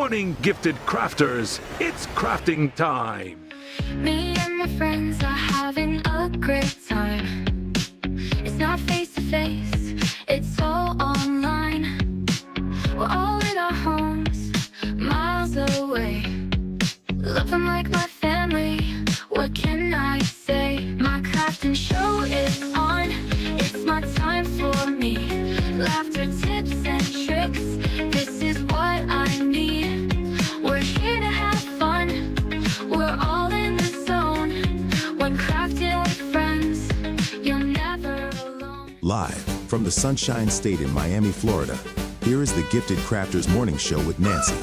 morning, gifted crafters. It's crafting time. Me and my friends are having a great time. It's not face to face, it's all online. We're all in our homes, miles away. Love them like my family, what can I say? My crafting show is on, it's my time for me. Laughter, tips and tricks, this is what I need. We're here to have fun, we're all in the zone. When crafting with friends, you're never alone. Live from the Sunshine State in Miami, Florida, here is the Gifted Crafters Morning Show with Nancy.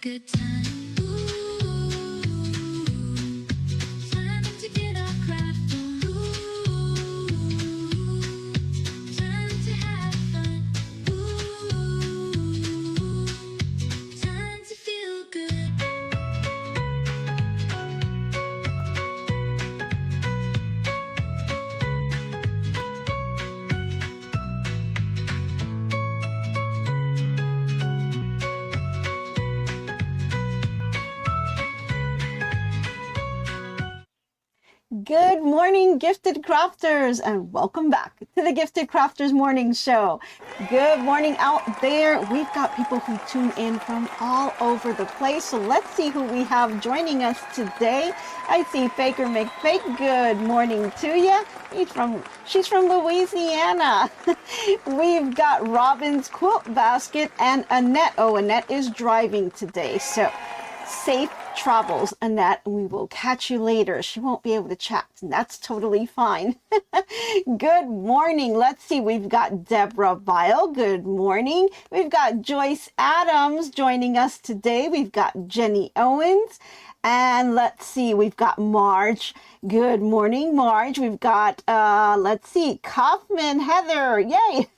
Good time. Ooh, time to get our craft on. Ooh, time to have fun. Ooh, time to feel good. Good morning, Gifted Crafters, and welcome back to the Gifted Crafters Morning Show. Good morning out there. We've got people who tune in from all over the place, so let's see who we have joining us today. I see Faker McFake. Good morning to you. She's from Louisiana. We've got Robin's Quilt Basket and Annette. Oh, Annette is driving today, so safe travels, Annette. We will catch you later. She won't be able to chat, and that's totally fine. Good morning. Let's see. We've got Deborah Vile. Good morning. We've got Joyce Adams joining us today. We've got Jenny Owens. And let's see, we've got Marge. Good morning, Marge. We've got, let's see, Kaufman, Heather. Yay.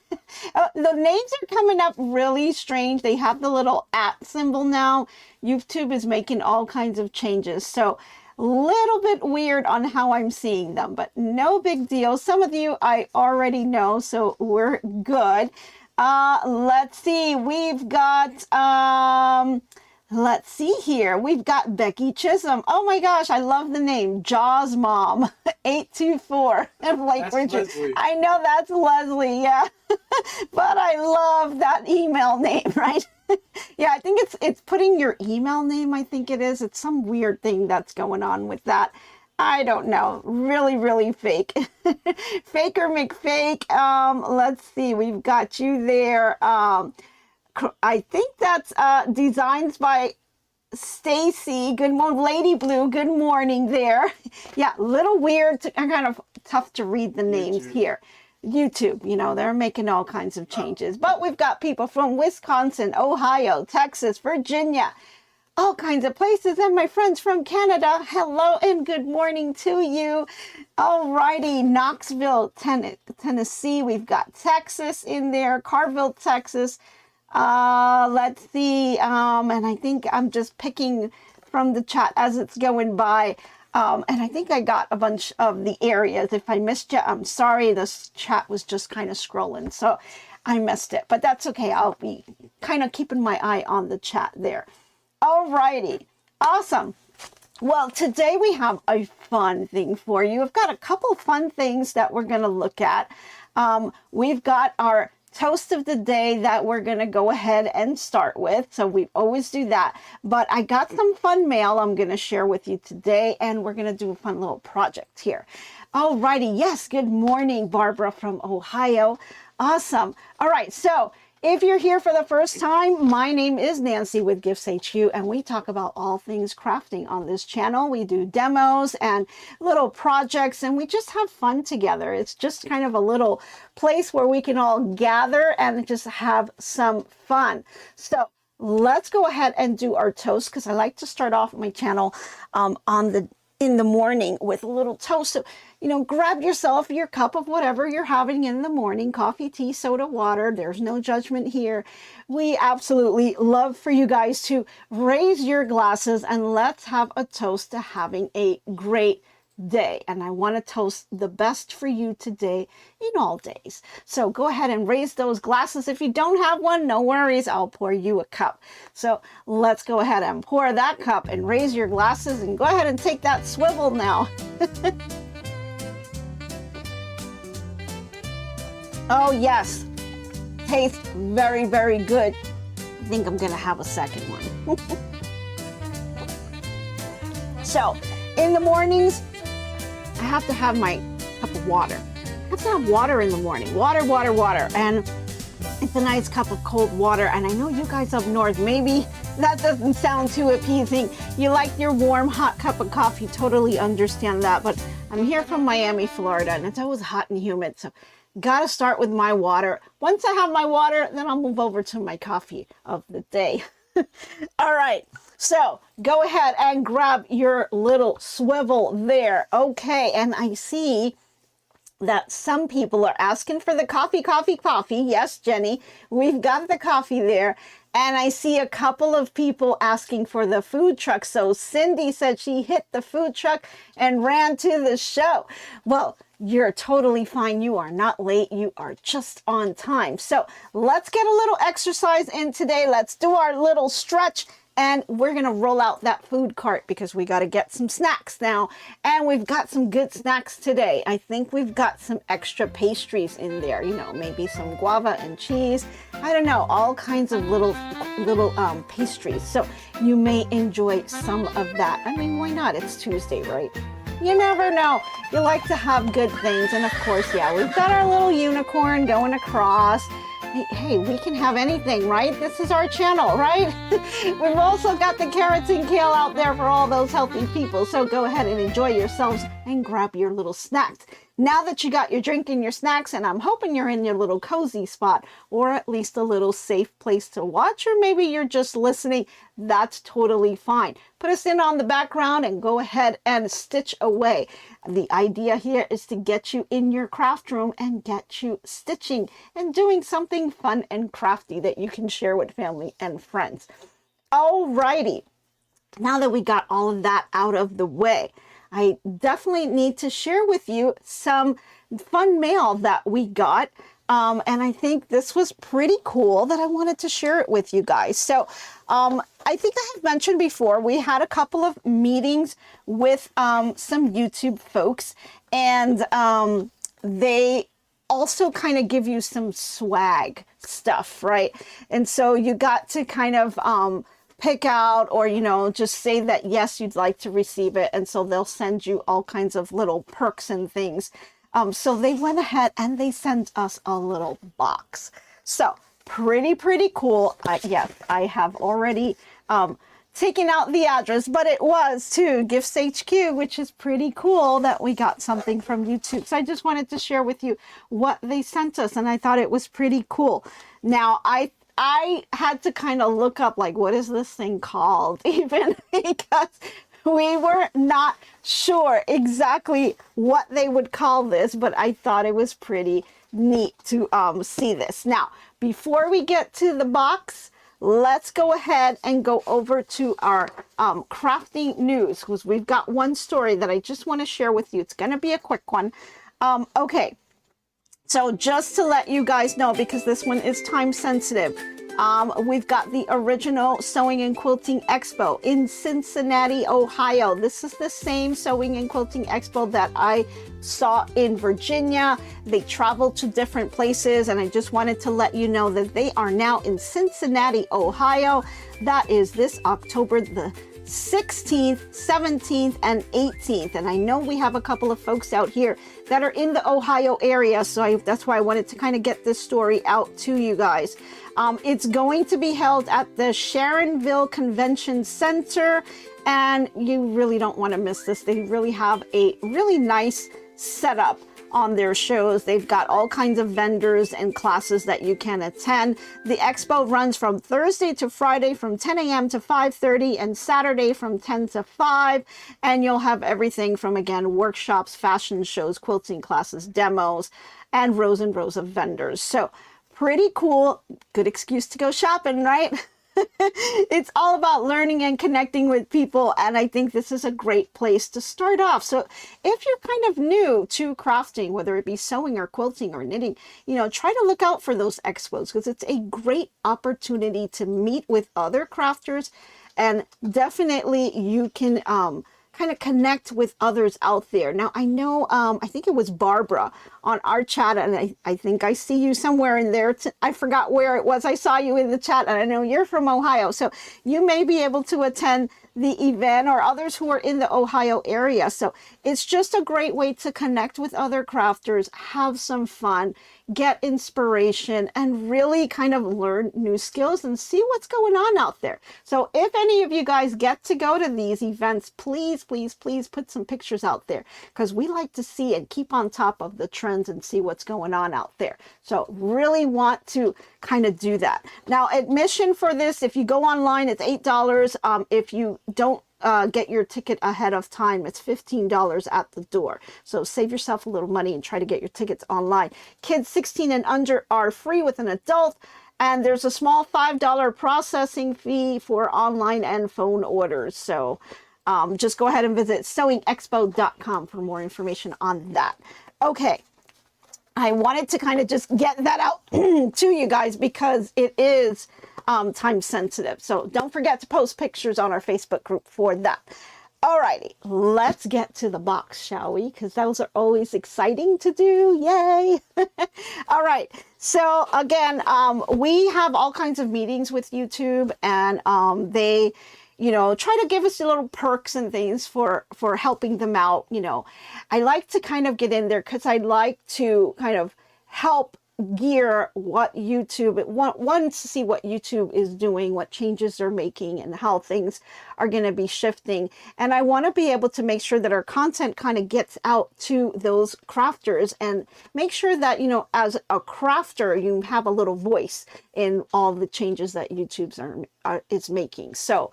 The names are coming up really strange. They have the little @ symbol now. YouTube is making all kinds of changes. So a little bit weird on how I'm seeing them, but no big deal. Some of you I already know, so we're good. Let's see, we've got, let's see here. We've got Becky Chisholm. Oh my gosh, I love the name. Jaws Mom 824. I'm like, That's Richard. Leslie. I know that's Leslie, yeah. But I love that email name, right? Yeah, I think it's putting your email name, I think it is. It's some weird thing that's going on with that. I don't know. Really, really fake. Faker McFake. Let's see. We've got you there. I think that's designs by Stacy. Good morning, Lady Blue. Good morning there. Yeah, a little weird, kind of tough to read the names here. YouTube, you know, they're making all kinds of changes. But we've got people from Wisconsin, Ohio, Texas, Virginia, all kinds of places. And my friends from Canada, hello and good morning to you. All righty, Knoxville, Tennessee. We've got Texas in there, Carville, Texas. Let's see, and I think I'm just picking from the chat as it's going by. And I think I got a bunch of the areas. If I missed you, I'm sorry. This chat was just kind of scrolling, so I missed it. But that's okay. I'll be kind of keeping my eye on the chat there. All righty. Awesome. Well, today we have a fun thing for you. I've got a couple fun things that we're going to look at. We've got our toast of the day that we're going to go ahead and start with. So we always do that. But I got some fun mail I'm going to share with you today, and we're going to do a fun little project here. Alrighty, yes, good morning, Barbara from Ohio. Awesome. All right, so if you're here for the first time, my name is Nancy with GiftsHQ, and we talk about all things crafting on this channel. We do demos and little projects, and we just have fun together. It's just kind of a little place where we can all gather and just have some fun. So let's go ahead and do our toast, because I like to start off my channel in the morning with a little toast. So, you know, grab yourself your cup of whatever you're having in the morning, coffee, tea, soda, water. There's no judgment here. We absolutely love for you guys to raise your glasses and let's have a toast to having a great day. And I want to toast the best for you today in all days. So go ahead and raise those glasses. If you don't have one, no worries, I'll pour you a cup. So let's go ahead and pour that cup and raise your glasses and go ahead and take that swivel now. Oh yes, tastes very, very good. I think I'm gonna have a second one. So in the mornings, I have to have my cup of water. I have to have water in the morning. Water, water, water. And it's a nice cup of cold water. And I know you guys up north, maybe that doesn't sound too appeasing. You like your warm, hot cup of coffee. Totally understand that. But I'm here from Miami, Florida, and it's always hot and humid. So gotta start with my water. Once I have my water, then I'll move over to my coffee of the day. All right, so go ahead and grab your little swivel there. Okay, and I see that some people are asking for the coffee, coffee, coffee. Yes, Jenny, we've got the coffee there. And I see a couple of people asking for the food truck. So Cindy said she hit the food truck and ran to the show. Well, you're totally fine. You are not late. You are just on time. So let's get a little exercise in today. Let's do our little stretch. And we're going to roll out that food cart because we got to get some snacks now. And we've got some good snacks today. I think we've got some extra pastries in there. You know, maybe some guava and cheese. I don't know, all kinds of little pastries. So you may enjoy some of that. I mean, why not? It's Tuesday, right? You never know. You like to have good things. And of course, yeah, we've got our little unicorn going across. Hey, we can have anything, right? This is our channel, right? We've also got the carrots and kale out there for all those healthy people. So go ahead and enjoy yourselves and grab your little snacks. Now that you got your drink and your snacks, and I'm hoping you're in your little cozy spot, or at least a little safe place to watch, or maybe you're just listening, that's totally fine. Put us in on the background and go ahead and stitch away. The idea here is to get you in your craft room and get you stitching and doing something fun and crafty that you can share with family and friends. Alrighty, now that we got all of that out of the way, I definitely need to share with you some fun mail that we got. And I think this was pretty cool that I wanted to share it with you guys. So I think I have mentioned before, we had a couple of meetings with some YouTube folks, and they also kind of give you some swag stuff, right? And so you got to kind of pick out, or, you know, just say that, yes, you'd like to receive it. And so they'll send you all kinds of little perks and things. So they went ahead and they sent us a little box. So pretty cool. Yes, I have already taken out the address, but it was to GiftsHQ, which is pretty cool that we got something from YouTube. So I just wanted to share with you what they sent us, and I thought it was pretty cool. Now, I had to kind of look up, like, what is this thing called even, because we were not sure exactly what they would call this, but I thought it was pretty neat to see this. Now, before we get to the box, let's go ahead and go over to our crafting news, because we've got one story that I just want to share with you. It's going to be a quick one. Okay. So just to let you guys know, because this one is time sensitive, we've got the original Sewing and Quilting Expo in Cincinnati, Ohio. This is the same Sewing and Quilting Expo that I saw in Virginia. They traveled to different places, and I just wanted to let you know that they are now in Cincinnati, Ohio. That is this October the 16th, 17th, and 18th. And I know we have a couple of folks out here that are in the Ohio area, so that's why I wanted to kind of get this story out to you guys. It's going to be held at the Sharonville Convention Center, and you really don't want to miss this. They really have a really nice setup on their shows. They've got all kinds of vendors and classes that you can attend. The expo runs from Thursday to Friday from 10 a.m. to 5:30 and Saturday from 10 to 5. And you'll have everything from, again, workshops, fashion shows, quilting classes, demos, and rows of vendors. So pretty cool. Good excuse to go shopping, right? It's all about learning and connecting with people, and I think this is a great place to start off. So if you're kind of new to crafting, whether it be sewing or quilting or knitting, try to look out for those expos, because it's a great opportunity to meet with other crafters, and definitely you can kind of connect with others out there. Now, I know, I think it was Barbara on our chat, and I think I see you somewhere in there. I forgot where it was. I saw you in the chat, and I know you're from Ohio, so you may be able to attend the event, or others who are in the Ohio area. So it's just a great way to connect with other crafters, have some fun, get inspiration, and really kind of learn new skills and see what's going on out there. So if any of you guys get to go to these events, please, please, please put some pictures out there, because we like to see and keep on top of the trends and see what's going on out there. So really want to kind of do that. Now, admission for this, if you go online, it's $8. If you don't get your ticket ahead of time, it's $15 at the door. So save yourself a little money and try to get your tickets online. Kids 16 and under are free with an adult, and there's a small $5 processing fee for online and phone orders. So just go ahead and visit sewingexpo.com for more information on that. Okay, I wanted to kind of just get that out to you guys, because it is time sensitive. So don't forget to post pictures on our Facebook group for that. Alrighty, let's get to the box, shall we? Because those are always exciting to do. Yay! All right. So again, we have all kinds of meetings with YouTube, and they, try to give us a little perks and things for helping them out. I like to kind of get in there, because I'd like to kind of help gear what YouTube wants to see what YouTube is doing, what changes they're making, and how things are going to be shifting. And I want to be able to make sure that our content kind of gets out to those crafters, and make sure that, as a crafter, you have a little voice in all the changes that YouTube is making. So,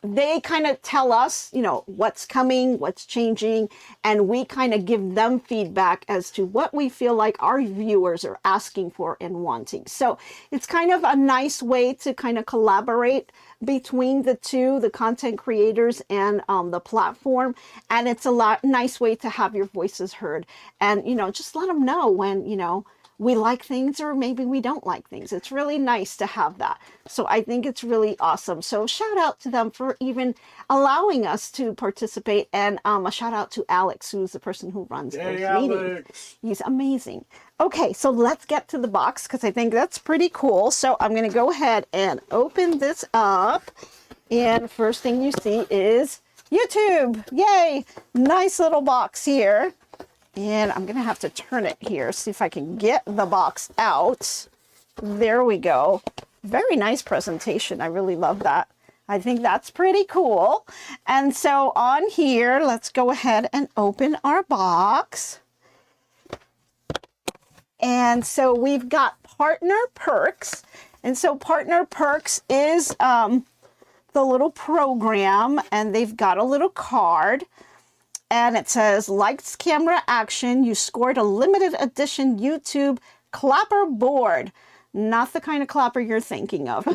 they kind of tell us, what's coming, what's changing, and we kind of give them feedback as to what we feel like our viewers are asking for and wanting. So it's kind of a nice way to kind of collaborate between the two, the content creators and the platform. And it's a nice way to have your voices heard, and, just let them know when, we like things, or maybe we don't like things. It's really nice to have that. So I think it's really awesome. So shout out to them for even allowing us to participate. And a shout out to Alex, who's the person who runs those meetings. He's amazing. Okay, so let's get to the box, because I think that's pretty cool. So I'm going to go ahead and open this up. And first thing you see is YouTube. Yay! Nice little box here. And I'm going to have to turn it here, see if I can get the box out. There we go. Very nice presentation. I really love that. I think that's pretty cool. And so on here, let's go ahead and open our box. And so we've got Partner Perks. And so Partner Perks is the little program, and they've got a little card. And it says, lights, camera, action. You scored a limited edition YouTube clapper board. Not the kind of clapper you're thinking of.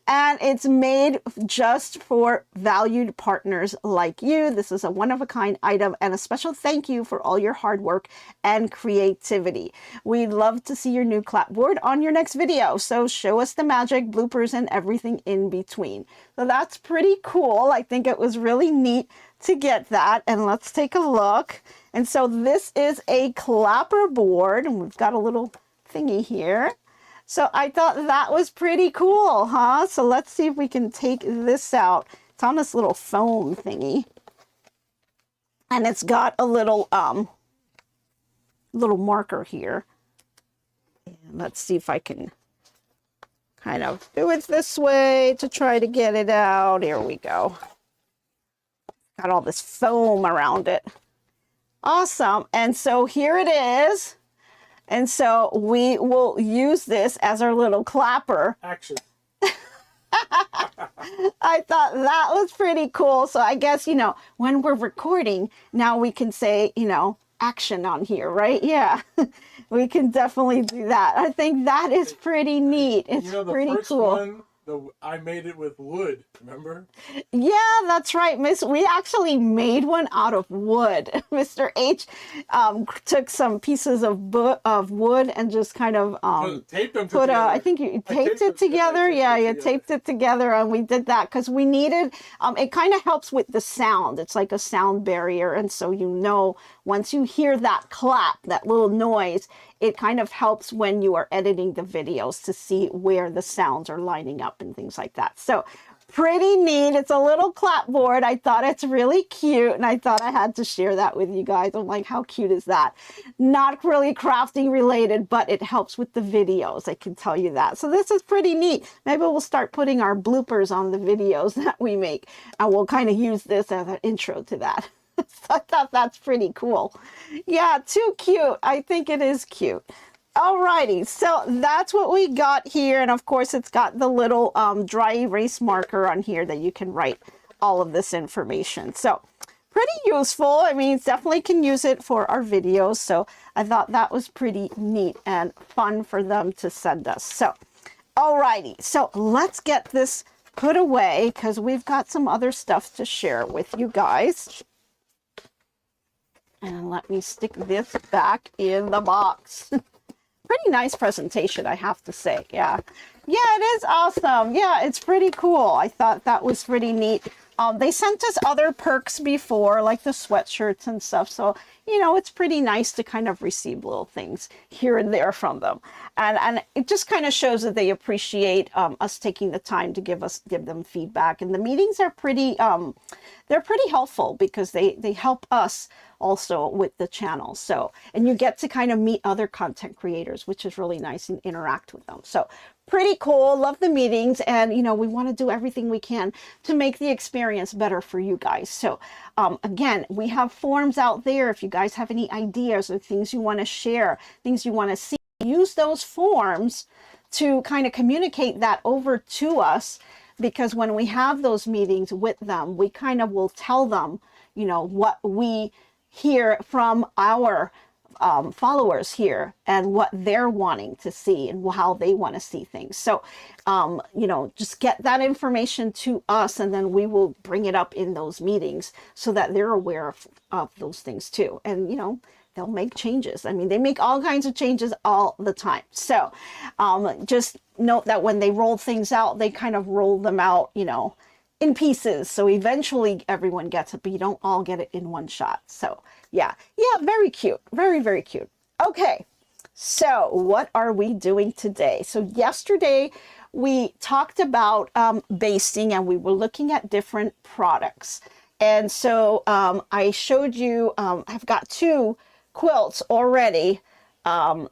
And it's made just for valued partners like you. This is a one-of-a-kind item, and a special thank you for all your hard work and creativity. We'd love to see your new clapboard on your next video. So show us the magic, bloopers, and everything in between. So that's pretty cool. I think it was really neat to get that. And let's take a look. And so this is a clapper board, and we've got a little thingy here. So I thought that was pretty cool, huh? So let's see if we can take this out. It's on this little foam thingy. And it's got a little little marker here. And let's see if I can kind of do it this way to try to get it out. Here we go. Got all this foam around it. Awesome. And so here it is. And so we will use this as our little clapper. Action. I thought that was pretty cool. So I guess, you know, when we're recording, now we can say, you know, action on here, right? Yeah, we can definitely do that. I think that is pretty neat. It's you know, the pretty first cool. One, I made it with wood, remember? Yeah, that's right, Miss. We actually made one out of wood. Mr. H took some pieces of wood and just kind of taped them put together. I think you taped it together. Yeah, you taped it together, and we did that because we needed. It kind of helps with the sound. It's like a sound barrier, and so you know once you hear that clap, that little noise, it kind of helps when you are editing the videos to see where the sounds are lining up and things like that. So pretty neat. It's a little clapboard. I thought it's really cute, and I thought I had to share that with you guys. I'm like, how cute is that? Not really crafting related, but it helps with the videos. I can tell you that. So this is pretty neat. Maybe we'll start putting our bloopers on the videos that we make, and we'll kind of use this as an intro to that. So I thought that's pretty cool. Yeah, too cute. I think it is cute. Alrighty, so that's what we got here. And of course, it's got the little dry erase marker on here that you can write all of this information. So pretty useful. I mean, definitely can use it for our videos. So I thought that was pretty neat and fun for them to send us. So, alrighty, so let's get this put away because we've got some other stuff to share with you guys. And let me stick this back in the box. Pretty nice presentation, I have to say. Yeah, it is awesome. Yeah, it's pretty cool. I thought that was pretty neat. They sent us other perks before, like the sweatshirts and stuff. So, you know, it's pretty nice to kind of receive little things here and there from them. And it just kind of shows that they appreciate us taking the time to give them feedback. And the meetings are pretty, they're pretty helpful because they help us also with the channel. So, and you get to kind of meet other content creators, which is really nice, and interact with them. So pretty cool. Love the meetings. And, you know, we want to do everything we can to make the experience better for you guys. So again, we have forms out there. If you guys have any ideas or things you want to share, things you want to see, use those forms to kind of communicate that over to us. Because when we have those meetings with them, we kind of will tell them, you know, what we hear from our followers here and what they're wanting to see and how they want to see things. So, you know, just get that information to us, and then we will bring it up in those meetings so that they're aware of those things too. And, you know, they'll make changes. I mean, they make all kinds of changes all the time. So just note that when they roll things out, they kind of roll them out, you know, in pieces. So eventually everyone gets it, but you don't all get it in one shot. So yeah, very cute. Very, very cute. Okay, so what are we doing today? So yesterday we talked about basting, and we were looking at different products. And so I showed you, I've got 2 quilts already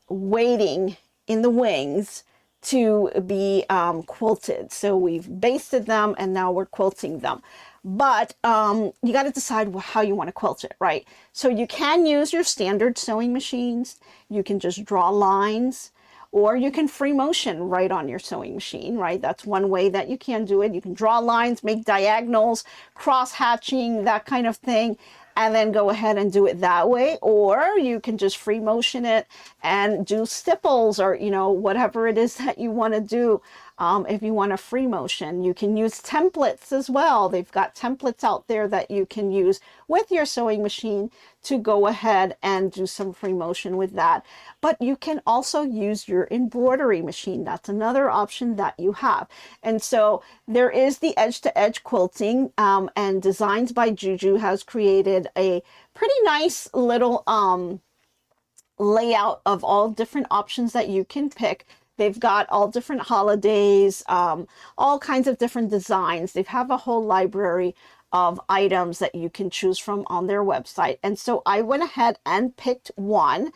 waiting in the wings to be quilted. So we've basted them and now we're quilting them. But you got to decide how you want to quilt it, right? So you can use your standard sewing machines. You can just draw lines, or you can free motion right on your sewing machine, right? That's one way that you can do it. You can draw lines, make diagonals, cross hatching, that kind of thing, and then go ahead and do it that way. Or you can just free motion it and do stipples, or, you know, whatever it is that you want to do. If you want a free motion, you can use templates as well. They've got templates out there that you can use with your sewing machine to go ahead and do some free motion with that. But you can also use your embroidery machine. That's another option that you have. And so there is the edge-to-edge quilting, and Designs by Juju has created a pretty nice little layout of all different options that you can pick They've got all different holidays, all kinds of different designs. They have a whole library of items that you can choose from on their website. And so I went ahead and picked one,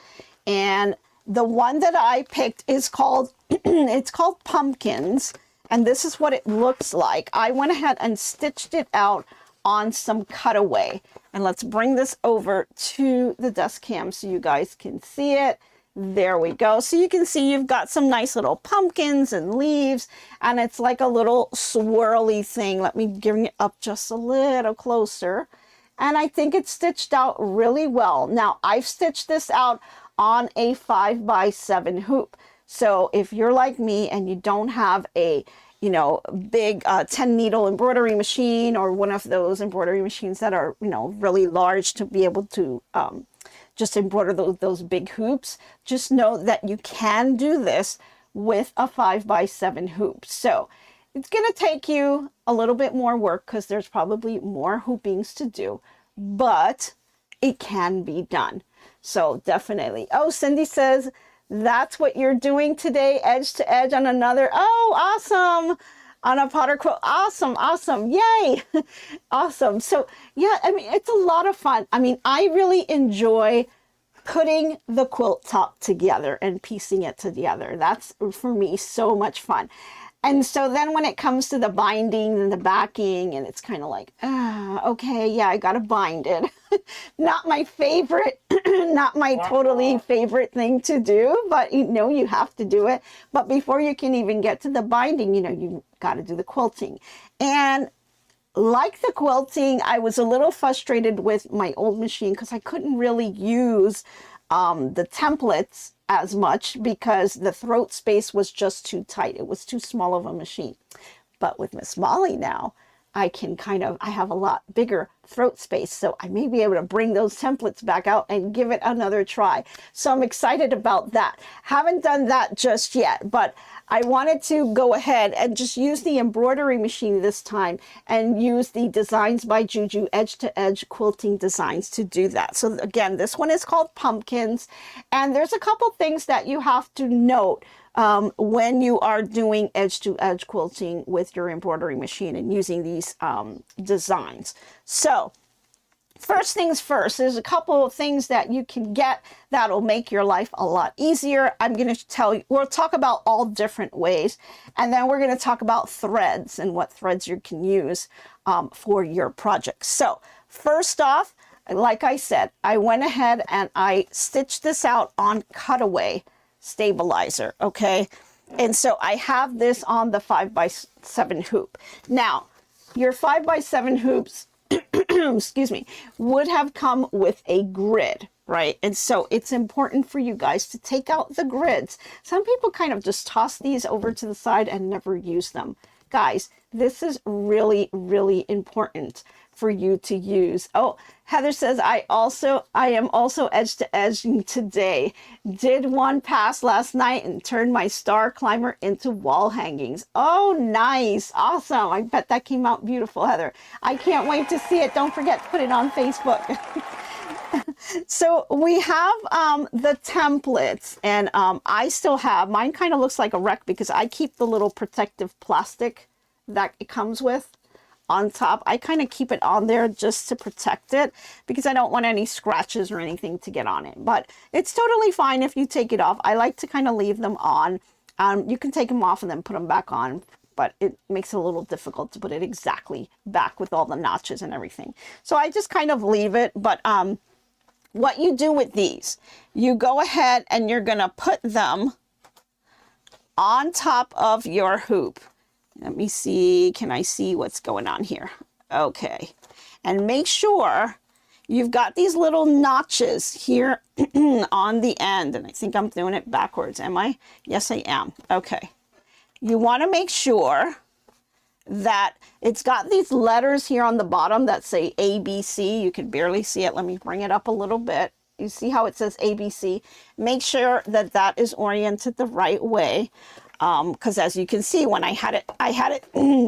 and the one that I picked is called, it's called Pumpkins, and this is what it looks like. I went ahead and stitched it out on some cutaway. And let's bring this over to the desk cam so you guys can see it. There we go. So you can see you've got some nice little pumpkins and leaves, and it's like a little swirly thing. Let me bring it up just a little closer. And I think it's stitched out really well. Now, I've stitched this out on a 5x7 hoop. So if you're like me and you don't have a, you know, big 10 needle embroidery machine, or one of those embroidery machines that are, you know, really large to be able to just embroider those big hoops, just know that you can do this with a 5x7 hoop. So it's going to take you a little bit more work because there's probably more hoopings to do, but it can be done. So definitely. Oh, Cindy says, that's what you're doing today, edge to edge on another. Oh, awesome. On a Potter quilt. Awesome. Awesome. Yay. Awesome. So yeah, I mean, it's a lot of fun. I mean, I really enjoy putting the quilt top together and piecing it together. That's, for me, so much fun. And so then when it comes to the binding and the backing, and it's kind of like, okay, yeah, I got to bind it. Not my favorite, not my totally favorite thing to do, but you know, you have to do it. But before you can even get to the binding, you know, you got to do the quilting. And like the quilting, I was a little frustrated with my old machine because I couldn't really use the templates as much because the throat space was just too tight. It was too small of a machine. But with Miss Molly now, I have a lot bigger throat space, so I may be able to bring those templates back out and give it another try. So I'm excited about that. Haven't done that just yet, but I wanted to go ahead and just use the embroidery machine this time and use the Designs by Juju edge to edge quilting designs to do that. So again, this one is called Pumpkins, and there's a couple things that you have to note when you are doing edge-to-edge quilting with your embroidery machine and using these designs. So first things first, there's a couple of things that you can get that'll make your life a lot easier. I'm going to tell you, we'll talk about all different ways, and then we're going to talk about threads and what threads you can use for your project. So first off, like I said, I went ahead and I stitched this out on cutaway stabilizer, okay? And so I have this on the 5x7 hoop. Now, your 5x7 hoops, excuse me, would have come with a grid, right? And so it's important for you guys to take out the grids. Some people kind of just toss these over to the side and never use them. Guys, this is really, really important for you to use. Oh, Heather says, I am also edge to edge today. Did one pass last night and turned my star climber into wall hangings. Oh, nice. Awesome. I bet that came out beautiful, Heather. I can't wait to see it. Don't forget to put it on Facebook. So we have the templates, and I still have, mine kind of looks like a wreck because I keep the little protective plastic that it comes with on top. I kind of keep it on there just to protect it because I don't want any scratches or anything to get on it. But it's totally fine if you take it off. I like to kind of leave them on. You can take them off and then put them back on, but it makes it a little difficult to put it exactly back with all the notches and everything. So I just kind of leave it. But what you do with these, you go ahead and you're going to put them on top of your hoop. Let me see, can I see what's going on here? Okay, and make sure you've got these little notches here on the end, and I think I'm doing it backwards, am I? Yes, I am. Okay, you want to make sure that it's got these letters here on the bottom that say ABC. You can barely see it. Let me bring it up a little bit. You see how it says ABC? Make sure that that is oriented the right way. Because as you can see, when I had it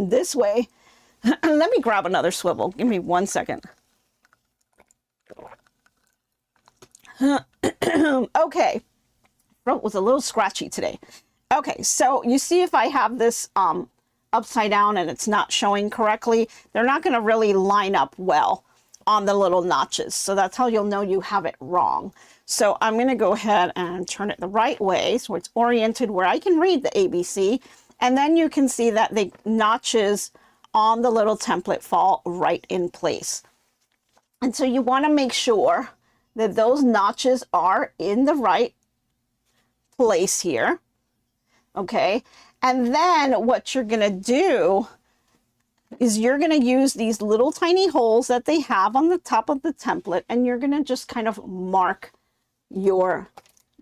this way. Let me grab another swivel. Give me 1 second. Okay. Throat was a little scratchy today. Okay, so you see if I have this upside down and it's not showing correctly, they're not going to really line up well on the little notches. So that's how you'll know you have it wrong. So I'm going to go ahead and turn it the right way so it's oriented where I can read the ABC. And then you can see that the notches on the little template fall right in place. And so you want to make sure that those notches are in the right place here. Okay, and then what you're going to do is you're going to use these little tiny holes that they have on the top of the template, and you're going to just kind of mark your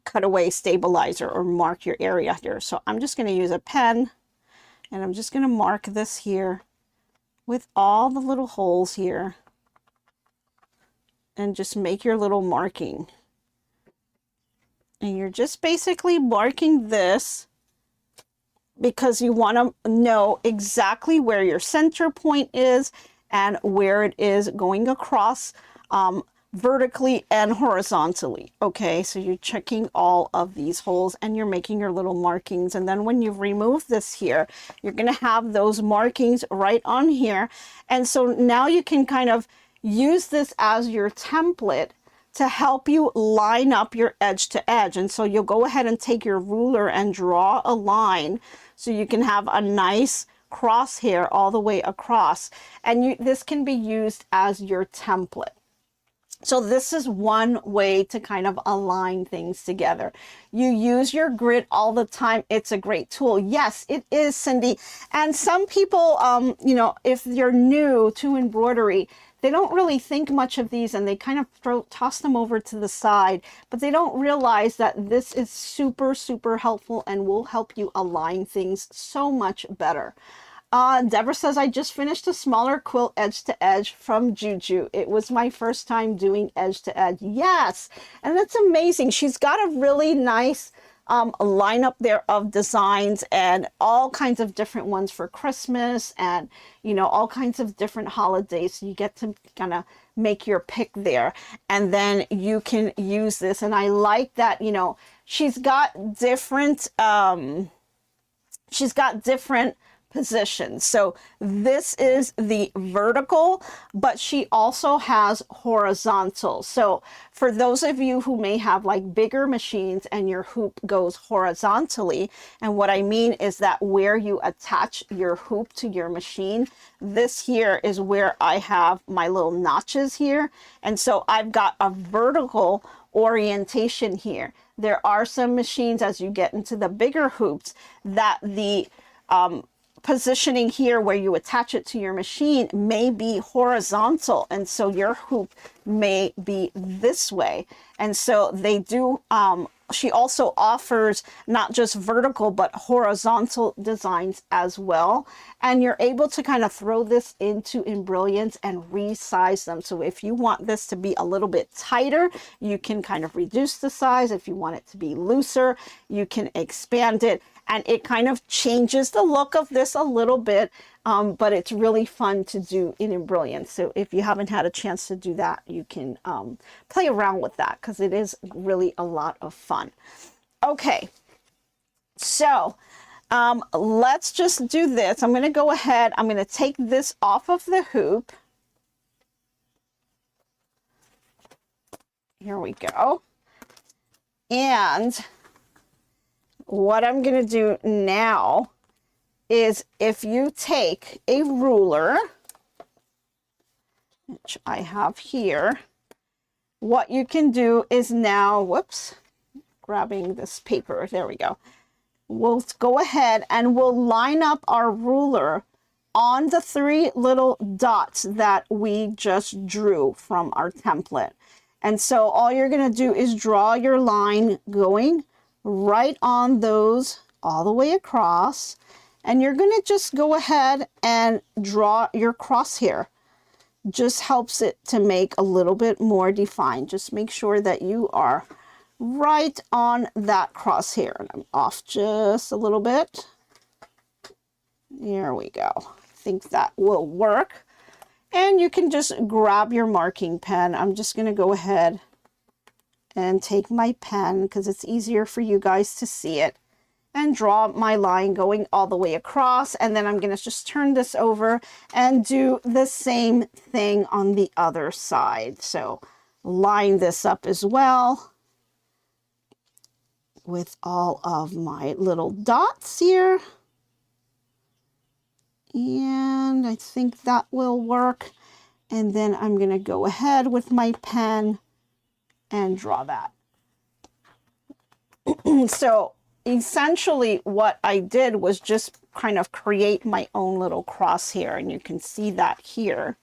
cutaway stabilizer or mark your area here. So I'm just going to use a pen, and I'm just going to mark this here with all the little holes here, and just make your little marking. And you're just basically marking this because you want to know exactly where your center point is and where it is going across vertically and horizontally. Okay, so you're checking all of these holes and you're making your little markings. And then when you remove this here, you're going to have those markings right on here. And so now you can kind of use this as your template to help you line up your edge to edge. And so you'll go ahead and take your ruler and draw a line so you can have a nice crosshair all the way across. And this can be used as your template. So this is one way to kind of align things together. You use your grid all the time. It's a great tool. Yes, it is, Cindy. And some people, you know, if you're new to embroidery, they don't really think much of these and they kind of toss them over to the side, but they don't realize that this is super, super helpful and will help you align things so much better. Deborah says, I just finished a smaller quilt edge to edge from Juju. It was my first time doing edge to edge. Yes, and that's amazing. She's got a really nice lineup there of designs and all kinds of different ones for Christmas and, you know, all kinds of different holidays. So you get to kind of make your pick there, and then you can use this. And I like that, you know, she's got different positions. So this is the vertical, but she also has horizontal. So for those of you who may have like bigger machines and your hoop goes horizontally, and what I mean is that where you attach your hoop to your machine, this here is where I have my little notches here. And so I've got a vertical orientation here. There are some machines as you get into the bigger hoops that the positioning here where you attach it to your machine may be horizontal, and so your hoop may be this way. And so they do she also offers not just vertical but horizontal designs as well, and you're able to kind of throw this into Embrilliance and resize them. So if you want this to be a little bit tighter, you can kind of reduce the size. If you want it to be looser, you can expand it, and it kind of changes the look of this a little bit, but it's really fun to do in Embrilliance. So if you haven't had a chance to do that, you can play around with that because it is really a lot of fun. Okay, so let's just do this. I'm going to go ahead. I'm going to take this off of the hoop. Here we go. And what I'm going to do now is, if you take a ruler, which I have here, what you can do is now, whoops, grabbing this paper, there we go. We'll go ahead and we'll line up our ruler on the three little dots that we just drew from our template. And so all you're going to do is draw your line going right on those all the way across, and you're going to just go ahead and draw your crosshair. Just helps it to make a little bit more defined. Just make sure that you are right on that crosshair. And I'm off just a little bit. There we go. I think that will work. And you can just grab your marking pen. I'm just going to go ahead and take my pen because it's easier for you guys to see it. and draw my line going all the way across. And then I'm going to just turn this over and do the same thing on the other side. So line this up as well with all of my little dots here. And I think that will work. And then I'm going to go ahead with my pen and draw that. So essentially what I did was just kind of create my own little cross here, and you can see that here.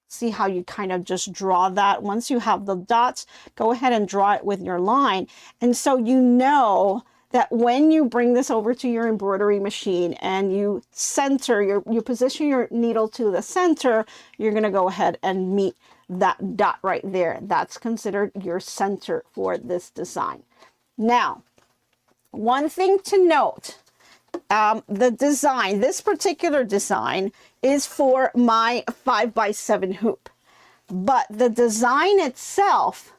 See how you kind of just draw that. Once you have the dots, go ahead and draw it with your line. And so you know that when you bring this over to your embroidery machine and you center you position your needle to the center, you're going to go ahead and meet that dot right there. That's considered your center for this design. Now, one thing to note, the design, this particular design is for my 5x7 hoop, but the design itself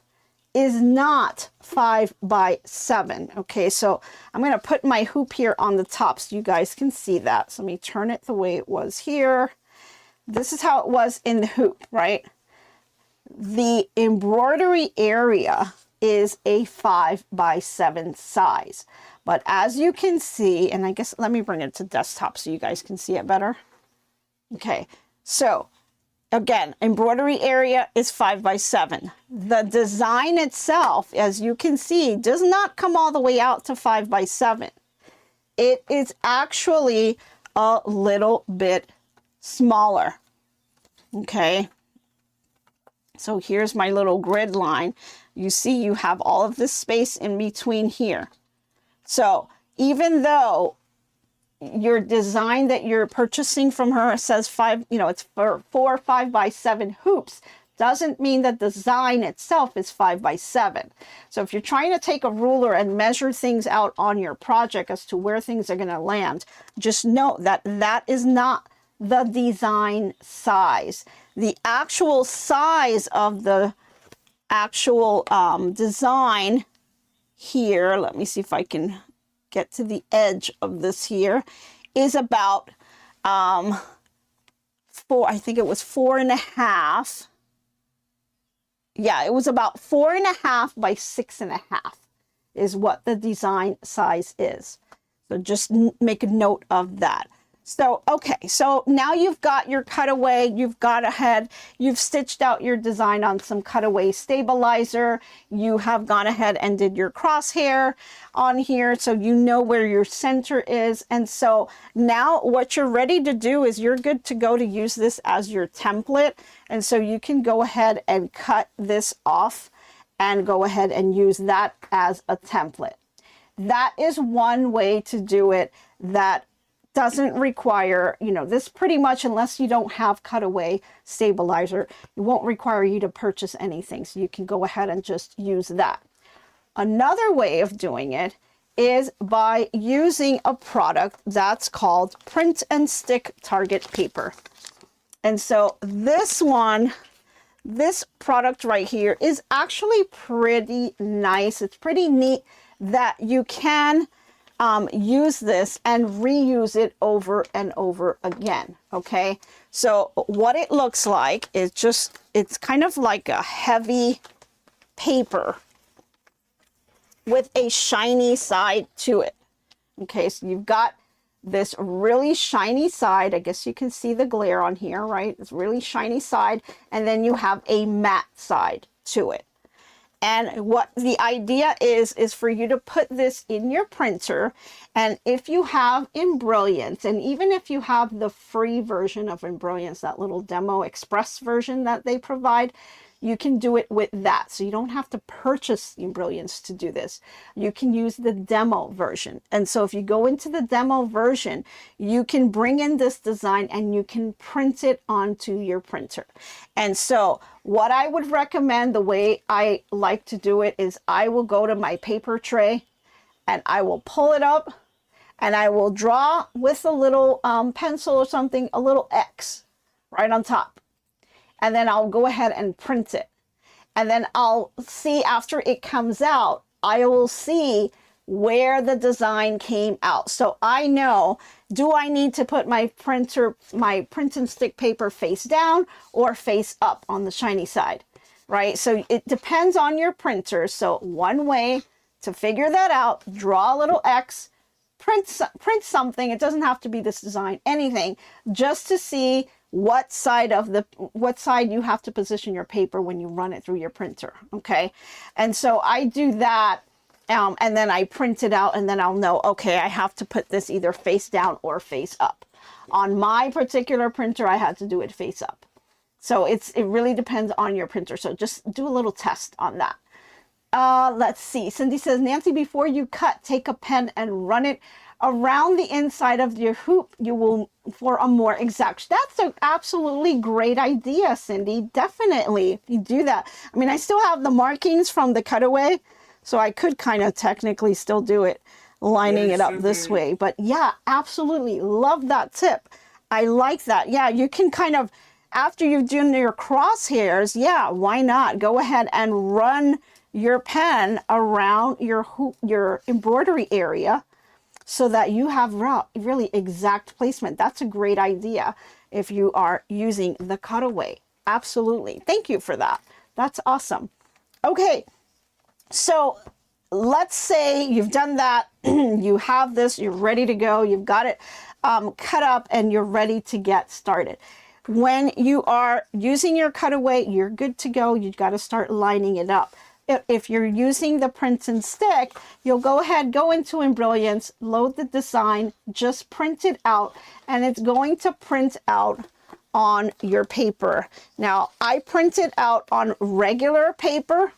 is not 5x7. Okay, so I'm going to put my hoop here on the top so you guys can see that. So let me turn it the way it was here. This is how it was in the hoop, right? The embroidery area is a 5x7 size. But as you can see, and I guess let me bring it to desktop so you guys can see it better. Okay, so again, embroidery area is 5x7. The design itself, as you can see, does not come all the way out to 5x7. It is actually a little bit smaller. Okay, so here's my little grid line. You see you have all of this space in between here. So even though your design that you're purchasing from her says it's for 4 5x7 hoops, doesn't mean that the design itself is 5x7. So if you're trying to take a ruler and measure things out on your project as to where things are going to land, just note that that is not the design size. The actual size of the actual design here, let me see if I can get to the edge of this here, is about I think it was 4.5. Yeah, it was about 4.5 by 6.5 is what the design size is. So just make a note of that. So, okay, so now you've got your cutaway, you've got ahead, you've stitched out your design on some cutaway stabilizer, you have gone ahead and did your crosshair on here so you know where your center is. And so now what you're ready to do is you're good to go to use this as your template. And so you can go ahead and cut this off and go ahead and use that as a template. That is one way to do it that doesn't require, this pretty much, unless you don't have cutaway stabilizer, it won't require you to purchase anything. So you can go ahead and just use that. Another way of doing it is by using a product that's called print and stick target paper. And so this product right here is actually pretty nice. It's pretty neat that you can use this and reuse it over and over again. Okay, so what it looks like is it's kind of like a heavy paper with a shiny side to it. Okay, so you've got this really shiny side. I guess you can see the glare on here, right? It's really shiny side, and then you have a matte side to it. And what the idea is for you to put this in your printer. And if you have Embroiance, and even if you have the free version of Embroiance, that little demo express version that they provide, you can do it with that. So you don't have to purchase Embroiance to do this. You can use the demo version. And so if you go into the demo version, you can bring in this design and you can print it onto your printer. And so what I would recommend, the way I like to do it, is I will go to my paper tray and I will pull it up and I will draw with a little pencil or something, a little X right on top. And then I'll go ahead and print it. And then I'll see after it comes out, I will see where the design came out. So I know, do I need to put my print and stick paper face down or face up on the shiny side, right? So it depends on your printer. So one way to figure that out, draw a little X, print something. It doesn't have to be this design, anything, just to see what side you have to position your paper when you run it through your printer. Okay. And so I do that. And then I print it out, and then I'll know, okay, I have to put this either face down or face up. On my particular printer, I had to do it face up. So it really depends on your printer. So just do a little test on that. Let's see. Cindy says, Nancy, before you cut, take a pen and run it around the inside of your hoop. You will for a more exact. That's an absolutely great idea, Cindy. Definitely, if you do that. I mean, I still have the markings from the cutaway, so I could kind of technically still do it, lining it up this way. But yeah, absolutely. Love that tip. I like that. Yeah, you can kind of, after you've done your crosshairs, yeah, why not? Go ahead and run your pen around your hoop, your embroidery area, so that you have really exact placement. That's a great idea if you are using the cutaway. Absolutely. Thank you for that. That's awesome. Okay. So let's say you've done that, you have this, you're ready to go, you've got it cut up, and you're ready to get started. When you are using your cutaway, you're good to go. You've got to start lining it up. If you're using the print and stick, you'll go ahead, go into Embrilliance, load the design, just print it out, and it's going to print out on your paper. Now, I printed out on regular paper.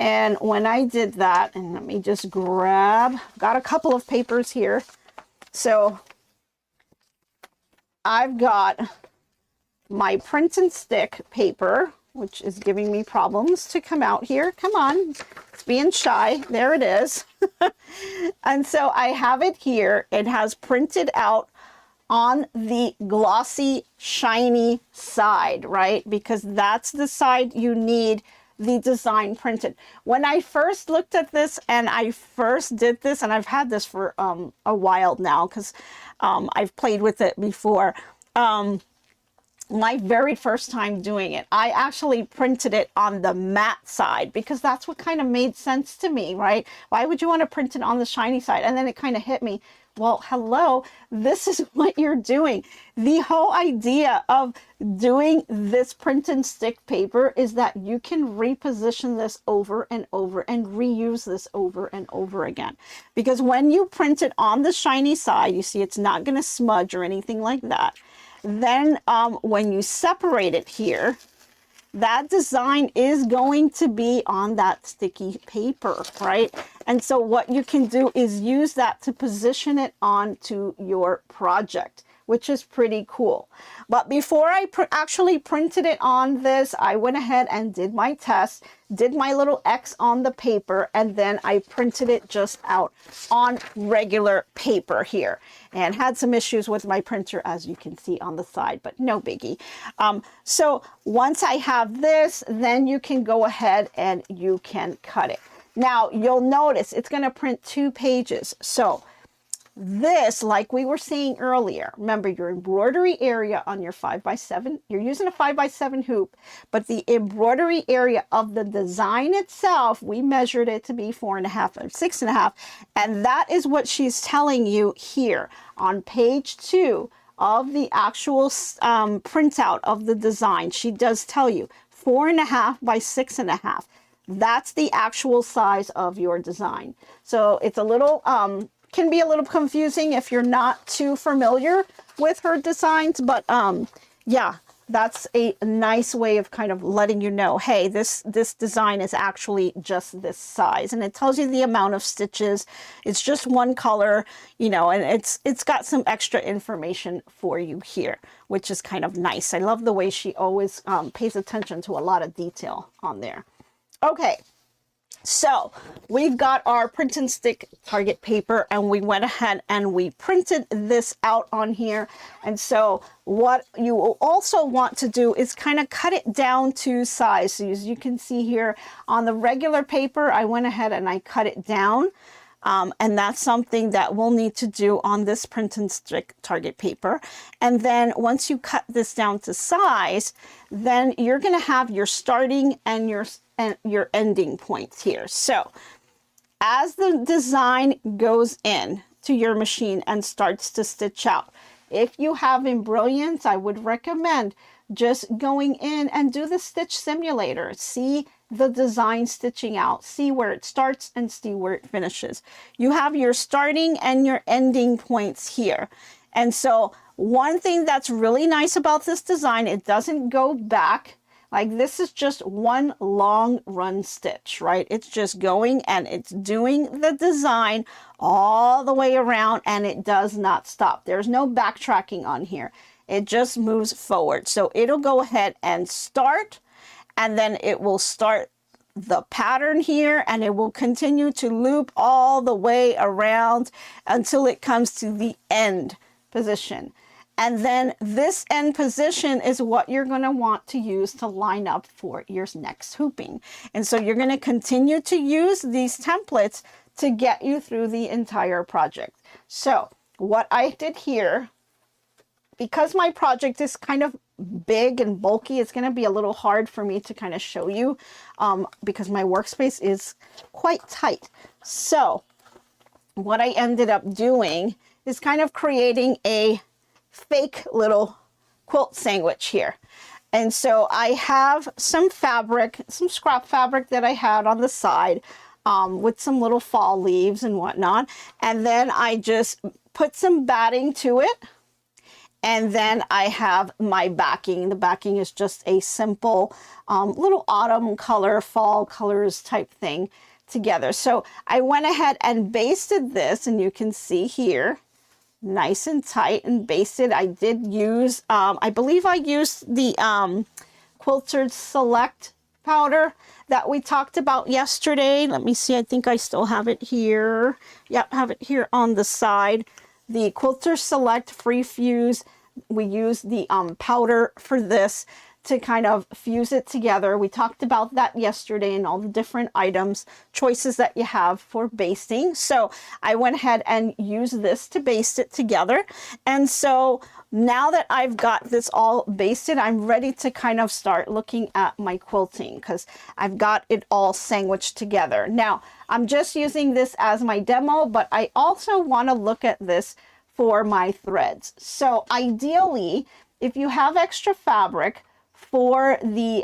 And when I did that, and let me just got a couple of papers here. So I've got my print and stick paper, which is giving me problems to come out here. Come on, it's being shy. There it is. And so I have it here. It has printed out on the glossy, shiny side, right? Because that's the side you need the design printed. When I first looked at this and I first did this, and I've had this for a while now because I've played with it before. My very first time doing it, I actually printed it on the matte side because that's what kind of made sense to me, right? Why would you want to print it on the shiny side? And then it kind of hit me, well, hello, this is what you're doing. The whole idea of doing this print and stick paper is that you can reposition this over and over and reuse this over and over again. Because when you print it on the shiny side, you see it's not going to smudge or anything like that. Then when you separate it here, that design is going to be on that sticky paper, right? And so what you can do is use that to position it onto your project, which is pretty cool. But before I actually printed it on this, I went ahead and did my test, did my little X on the paper, and then I printed it just out on regular paper here. And had some issues with my printer, as you can see on the side, but no biggie. So once I have this, then you can go ahead and you can cut it. Now you'll notice it's going to print 2 pages. So this, like we were saying earlier, remember your embroidery area on your 5x7, you're using a 5x7 hoop, but the embroidery area of the design itself, we measured it to be 4.5 or 6.5. And that is what she's telling you here on page 2 of the actual printout of the design. She does tell you 4.5 by 6.5. That's the actual size of your design. So it's a little, can be a little confusing if you're not too familiar with her designs, but yeah, that's a nice way of kind of letting you know, hey, this design is actually just this size, and it tells you the amount of stitches. It's just one color, you know, and it's got some extra information for you here, which is kind of nice. I love the way she always pays attention to a lot of detail on there. Okay. So we've got our print and stick target paper, and we went ahead and we printed this out on here. And so what you will also want to do is kind of cut it down to size. So as you can see here on the regular paper, I went ahead and I cut it down And that's something that we'll need to do on this print and stick target paper. And then once you cut this down to size, then you're going to have your starting and your ending points here. So as the design goes in to your machine and starts to stitch out, if you have Embroiance, I would recommend just going in and do the stitch simulator. See the design stitching out, see where it starts and see where it finishes. You have your starting and your ending points here. And so one thing that's really nice about this design, it doesn't go back. Like this is just one long run stitch, right? It's just going and it's doing the design all the way around and it does not stop. There's no backtracking on here. It just moves forward. So it'll go ahead and start, and then it will start the pattern here and it will continue to loop all the way around until it comes to the end position. And then this end position is what you're going to want to use to line up for your next hooping. And so you're going to continue to use these templates to get you through the entire project. So what I did here, because my project is kind of big and bulky, it's going to be a little hard for me to kind of show you because my workspace is quite tight. So what I ended up doing is kind of creating a fake little quilt sandwich here. And so I have some fabric, some scrap fabric that I had on the side with some little fall leaves and whatnot. And then I just put some batting to it. And then I have my backing. The backing is just a simple little autumn color, fall colors type thing together. So I went ahead and basted this, and you can see here, nice and tight and basted. I did use, I believe I used the Quilted Select powder that we talked about yesterday. Let me see, I think I still have it here. Yep, have it here on the side. The Quilter Select Free Fuse, we use the powder for this to kind of fuse it together. We talked about that yesterday and all the different items, choices that you have for basting. So I went ahead and used this to baste it together. And so now that I've got this all basted, I'm ready to kind of start looking at my quilting because I've got it all sandwiched together. Now, I'm just using this as my demo, but I also want to look at this for my threads. So ideally, if you have extra fabric for the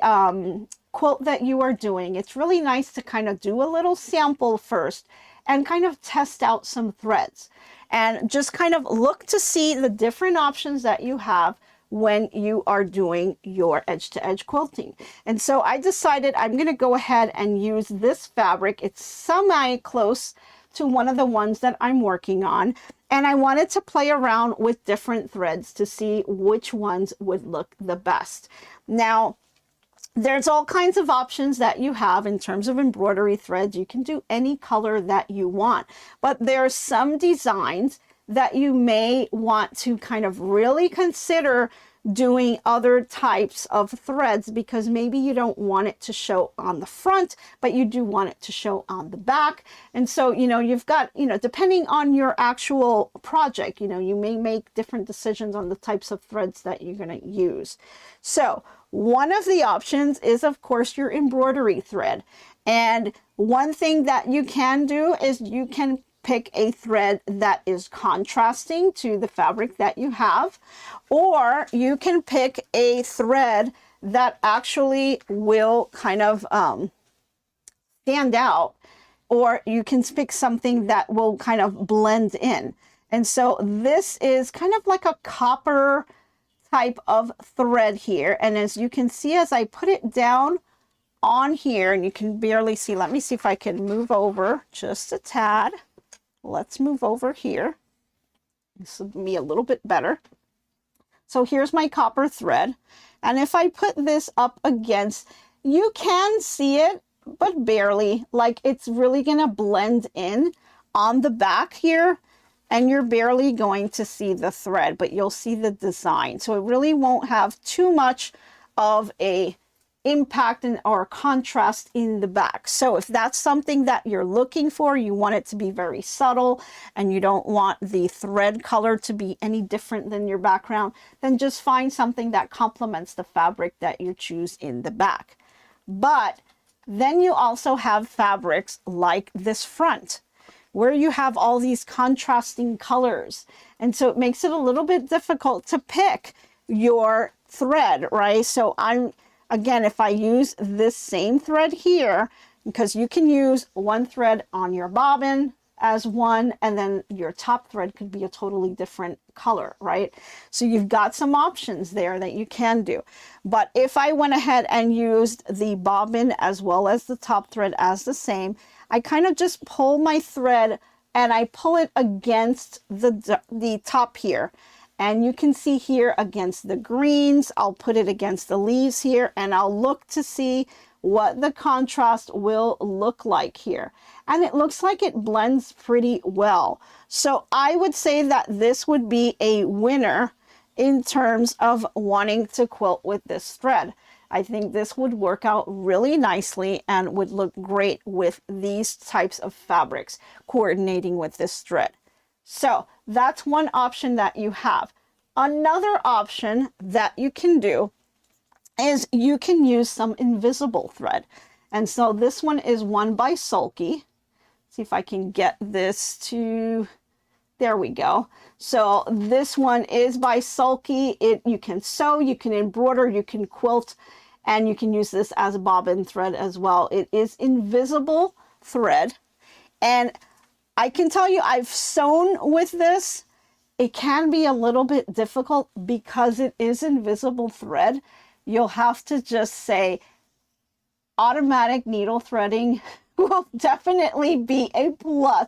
quilt that you are doing, it's really nice to kind of do a little sample first and kind of test out some threads and just kind of look to see the different options that you have when you are doing your edge-to-edge quilting. And so I decided I'm going to go ahead and use this fabric. It's semi-close to one of the ones that I'm working on. And I wanted to play around with different threads to see which ones would look the best. Now, there's all kinds of options that you have in terms of embroidery threads. You can do any color that you want, but there are some designs that you may want to kind of really consider doing other types of threads because maybe you don't want it to show on the front, but you do want it to show on the back. And so, you know, you've got, you know, depending on your actual project, you know, you may make different decisions on the types of threads that you're going to use. So one of the options is, of course, your embroidery thread. And one thing that you can do is you can pick a thread that is contrasting to the fabric that you have, or you can pick a thread that actually will kind of stand out, or you can pick something that will kind of blend in. And so this is kind of like a copper type of thread here. And as you can see, as I put it down on here, and you can barely see, let me see if I can move over just a tad. Let's move over here. This will be a little bit better. So here's my copper thread. And if I put this up against, you can see it, but barely. Like it's really going to blend in on the back here. And you're barely going to see the thread, but you'll see the design. So it really won't have too much of a impact and or contrast in the back. So if that's something that you're looking for, you want it to be very subtle and you don't want the thread color to be any different than your background, then just find something that complements the fabric that you choose in the back. But then you also have fabrics like this front, where you have all these contrasting colors. And so it makes it a little bit difficult to pick your thread, right? So again, if I use this same thread here, because you can use one thread on your bobbin as one, and then your top thread could be a totally different color, right? So you've got some options there that you can do. But if I went ahead and used the bobbin as well as the top thread as the same, I kind of just pull my thread and I pull it against the top here. And you can see here against the greens, I'll put it against the leaves here, and I'll look to see what the contrast will look like here. And it looks like it blends pretty well. So I would say that this would be a winner in terms of wanting to quilt with this thread. I think this would work out really nicely and would look great with these types of fabrics coordinating with this thread. So that's one option that you have. Another option that you can do is you can use some invisible thread. And so this one is one by Sulky. See if I can get this to, there we go. So this one is by Sulky. You can sew, you can embroider, you can quilt, and you can use this as a bobbin thread as well. It is invisible thread. And I can tell you, I've sewn with this. It can be a little bit difficult because it is invisible thread. You'll have to just say automatic needle threading will definitely be a plus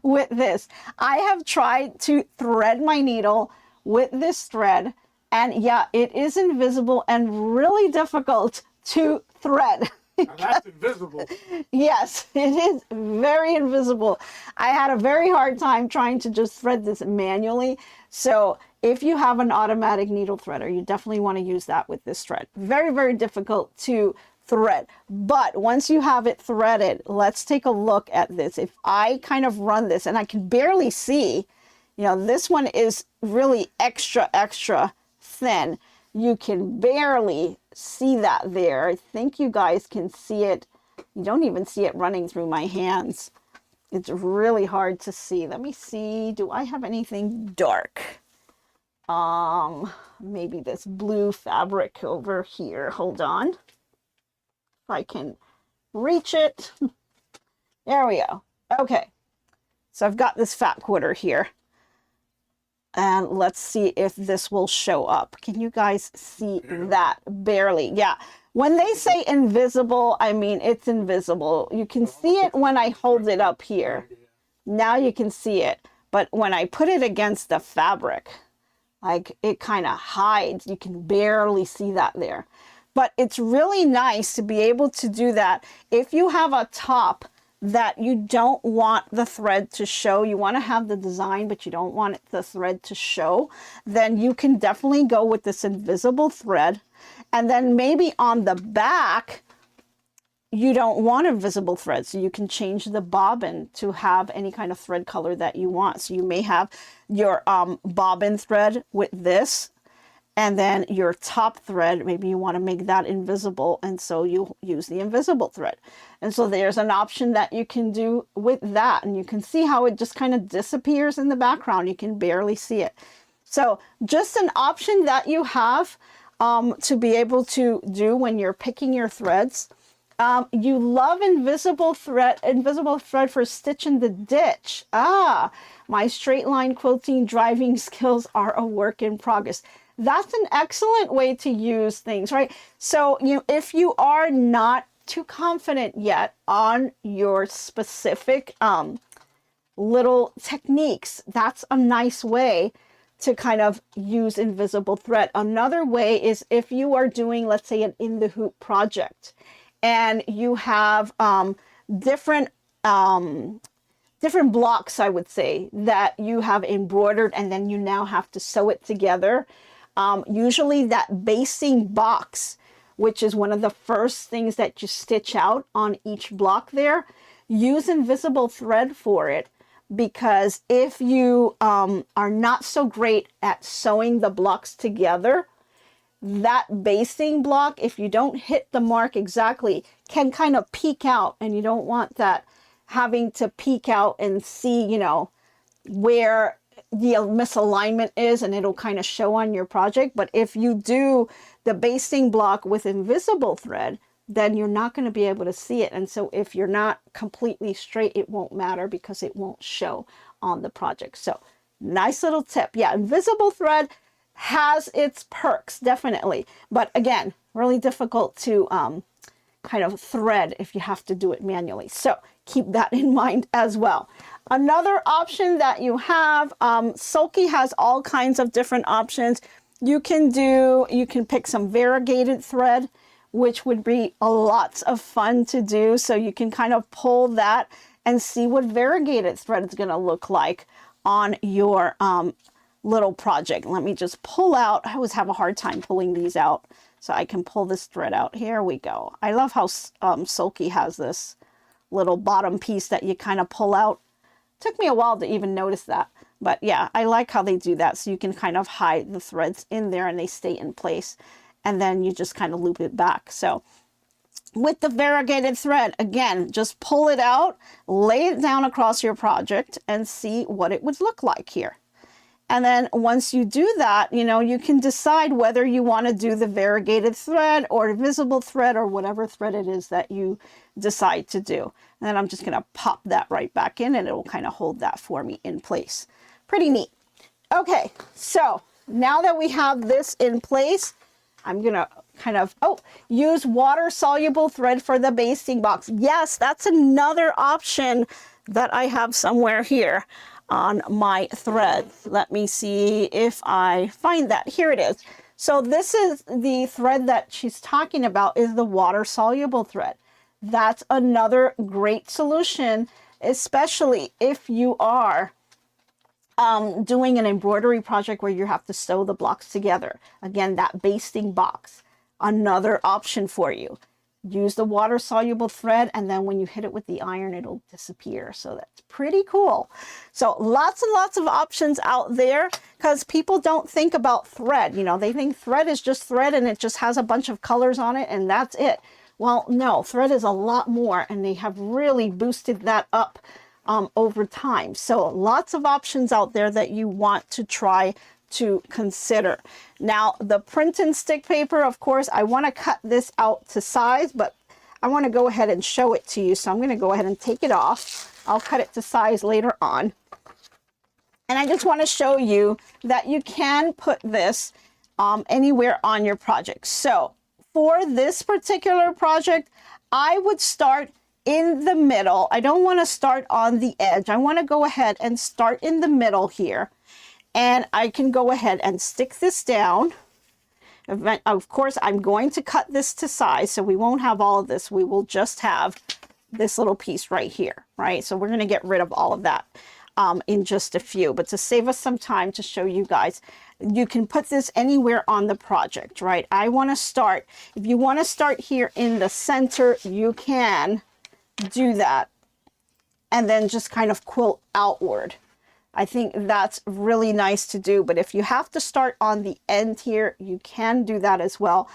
with this. I have tried to thread my needle with this thread, and yeah, it is invisible and really difficult to thread. Now that's invisible. Yes, it is very invisible. I had a very hard time trying to just thread this manually. So if you have an automatic needle threader, you definitely want to use that with this thread. Very, very difficult to thread. But once you have it threaded, let's take a look at this. If I kind of run this, and I can barely see, you know, this one is really extra, extra thin. You can barely see that there. I think you guys can see it. You don't even see it running through my hands. It's really hard to see. Let me see. Do I have anything dark? Maybe this blue fabric over here. Hold on. If I can reach it. There we go. Okay. So I've got this fat quarter here. And let's see if this will show up. Can you guys see that? Barely. Yeah. When they say invisible, I mean, it's invisible. You can see it when I hold it up here. Now you can see it. But when I put it against the fabric, like it kind of hides. You can barely see that there. But it's really nice to be able to do that. If you have a top that you don't want the thread to show, you want to have the design, but you don't want the thread to show, then you can definitely go with this invisible thread. And then maybe on the back, you don't want a visible thread, so you can change the bobbin to have any kind of thread color that you want. So you may have your bobbin thread with this, and then your top thread, maybe you want to make that invisible, and so you use the invisible thread. And so there's an option that you can do with that, and you can see how it just kind of disappears in the background. You can barely see it. So just an option that you have to be able to do when you're picking your threads. You love invisible thread for stitch in the ditch. My straight line quilting driving skills are a work in progress. That's an excellent way to use things, right? So if you are not too confident yet on your specific little techniques, that's a nice way to kind of use invisible thread. Another way is if you are doing, let's say, an in the hoop project, and you have different blocks, I would say, that you have embroidered, and then you now have to sew it together. Usually that basing box which is one of the first things that you stitch out on each block there, use invisible thread for it, because if you are not so great at sewing the blocks together, that basting block, if you don't hit the mark exactly, can kind of peek out, and you don't want that having to peek out and see, you know, where the misalignment is, and it'll kind of show on your project. But if you do the basting block with invisible thread, then you're not going to be able to see it. And so if you're not completely straight, it won't matter because it won't show on the project. So nice little tip. Yeah, invisible thread has its perks, definitely. But again, really difficult to kind of thread if you have to do it manually. So keep that in mind as well. Another option that you have, Sulky has all kinds of different options. You can pick some variegated thread, which would be a lot of fun to do. So you can kind of pull that and see what variegated thread is going to look like on your little project. Let me just pull out. I always have a hard time pulling these out. So I can pull this thread out. Here we go. I love how Sulky has this little bottom piece that you kind of pull out. Took me a while to even notice that. But yeah, I like how they do that. So you can kind of hide the threads in there and they stay in place. And then you just kind of loop it back. So with the variegated thread, again, just pull it out, lay it down across your project and see what it would look like here. And then once you do that, you know, you can decide whether you want to do the variegated thread or visible thread or whatever thread it is that you decide to do. And then I'm just going to pop that right back in and it will kind of hold that for me in place. Pretty neat. Okay, so now that we have this in place, I'm going to kind of, use water-soluble thread for the basting box. Yes, that's another option that I have somewhere here on my threads. Let me see if I find that. Here it is. So this is the thread that she's talking about, is the water-soluble thread. That's another great solution, especially if you are doing an embroidery project where you have to sew the blocks together. Again, that basting box, another option for you. Use the water-soluble thread, and then when you hit it with the iron, it'll disappear. So that's pretty cool. So lots and lots of options out there, because people don't think about thread. You know, they think thread is just thread and it just has a bunch of colors on it and that's it. Well, no, thread is a lot more, and they have really boosted that up over time. So lots of options out there that you want to try to consider. Now, the print and stick paper, of course, I want to cut this out to size, but I want to go ahead and show it to you. So I'm going to go ahead and take it off. I'll cut it to size later on. And I just want to show you that you can put this anywhere on your project. So for this particular project, I would start in the middle. I don't want to start on the edge. I want to go ahead and start in the middle here. And I can go ahead and stick this down. Of course, I'm going to cut this to size, so we won't have all of this. We will just have this little piece right here, right? So we're going to get rid of all of that in just a few. But to save us some time to show you guys, you can put this anywhere on the project, right? I want to start, if you want to start here in the center, you can do that. And then just kind of quilt outward. I think that's really nice to do, but if you have to start on the end here, you can do that as well.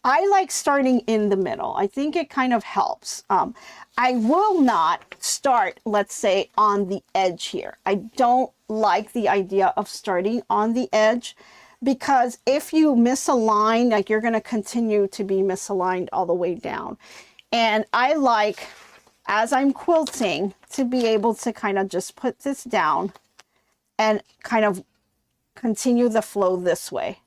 I like starting in the middle. I think it kind of helps. I will not start, let's say, on the edge here. I don't like the idea of starting on the edge, because if you misalign, like, you're going to continue to be misaligned all the way down. And I like, as I'm quilting, to be able to kind of just put this down and kind of continue the flow this way.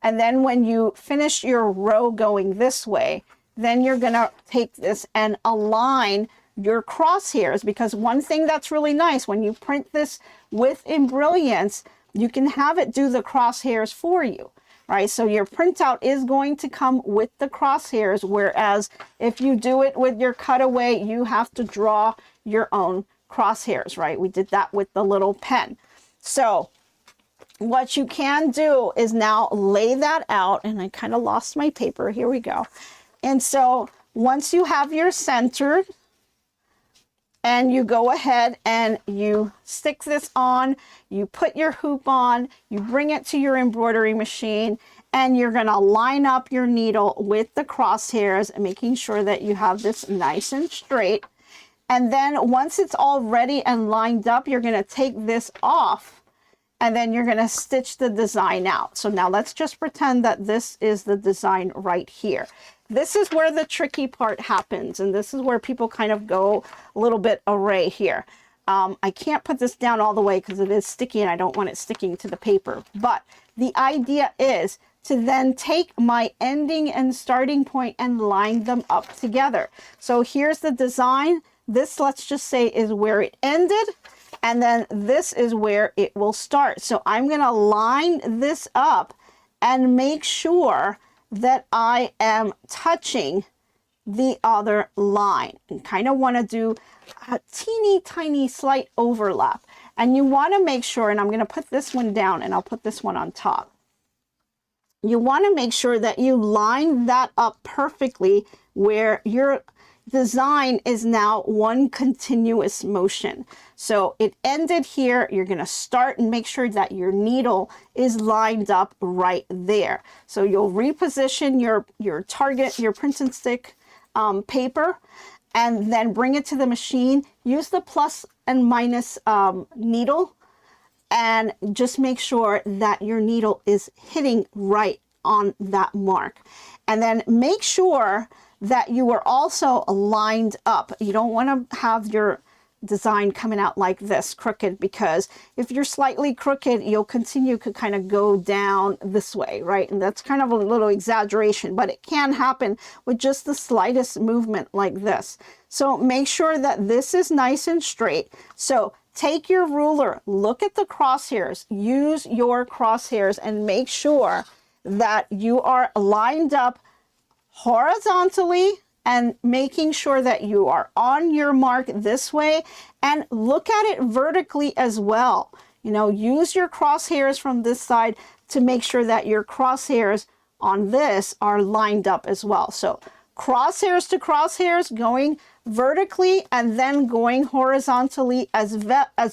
And then when you finish your row going this way, then you're gonna take this and align your crosshairs, because one thing that's really nice, when you print this with Embrilliance, you can have it do the crosshairs for you, right? So your printout is going to come with the crosshairs, whereas if you do it with your cutaway, you have to draw your own crosshairs, right? We did that with the little pen. So what you can do is now lay that out, and I kind of lost my paper. Here we go. And so once you have your centered, and you go ahead and you stick this on, you put your hoop on, you bring it to your embroidery machine, and you're gonna line up your needle with the crosshairs, making sure that you have this nice and straight. And then once it's all ready and lined up, you're gonna take this off, and then you're gonna stitch the design out. So now let's just pretend that this is the design right here. This is where the tricky part happens, and this is where people kind of go a little bit awry here. I can't put this down all the way because it is sticky and I don't want it sticking to the paper. But the idea is to then take my ending and starting point and line them up together. So here's the design. This, let's just say, is where it ended, and then this is where it will start. So I'm going to line this up and make sure that I am touching the other line, and kind of want to do a teeny tiny slight overlap. And you want to make sure, and I'm going to put this one down and I'll put this one on top. You want to make sure that you line that up perfectly where your design is now one continuous motion. So it ended here, you're going to start and make sure that your needle is lined up right there. So you'll reposition your target, your print and stick paper, and then bring it to the machine. Use the plus and minus needle, and just make sure that your needle is hitting right on that mark. And then make sure that you are also lined up. You don't want to have your design coming out like this, crooked, because if you're slightly crooked, you'll continue to kind of go down this way, right? And that's kind of a little exaggeration, but it can happen with just the slightest movement like this. So make sure that this is nice and straight. So take your ruler, look at the crosshairs, use your crosshairs, and make sure that you are lined up horizontally and making sure that you are on your mark this way, and look at it vertically as well. You know, use your crosshairs from this side to make sure that your crosshairs on this are lined up as well. So crosshairs to crosshairs, going vertically and then going horizontally as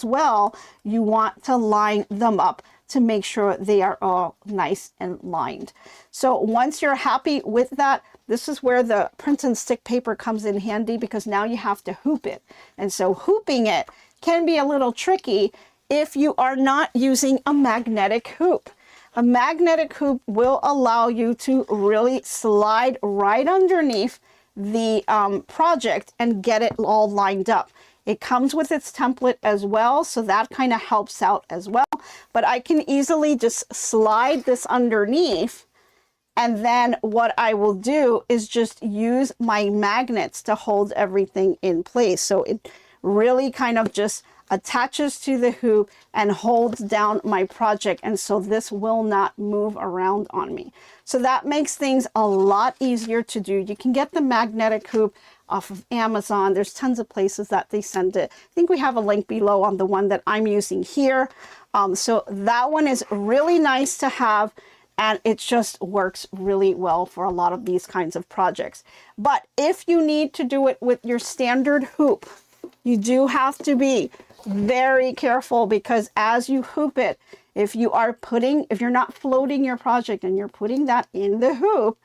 well. You want to line them up to make sure they are all nice and lined. So once you're happy with that, this is where the print and stick paper comes in handy, because now you have to hoop it. And so hooping it can be a little tricky if you are not using a magnetic hoop. A magnetic hoop will allow you to really slide right underneath the project and get it all lined up. It comes with its template as well, so that kind of helps out as well. But I can easily just slide this underneath, and then what I will do is just use my magnets to hold everything in place. So it really kind of just attaches to the hoop and holds down my project, and so this will not move around on me. So that makes things a lot easier to do. You can get the magnetic hoop off of Amazon. There's tons of places that they send it. I think we have a link below on the one that I'm using here. So that one is really nice to have, and it just works really well for a lot of these kinds of projects. But if you need to do it with your standard hoop, you do have to be very careful, because as you hoop it, if you're not floating your project and you're putting that in the hoop,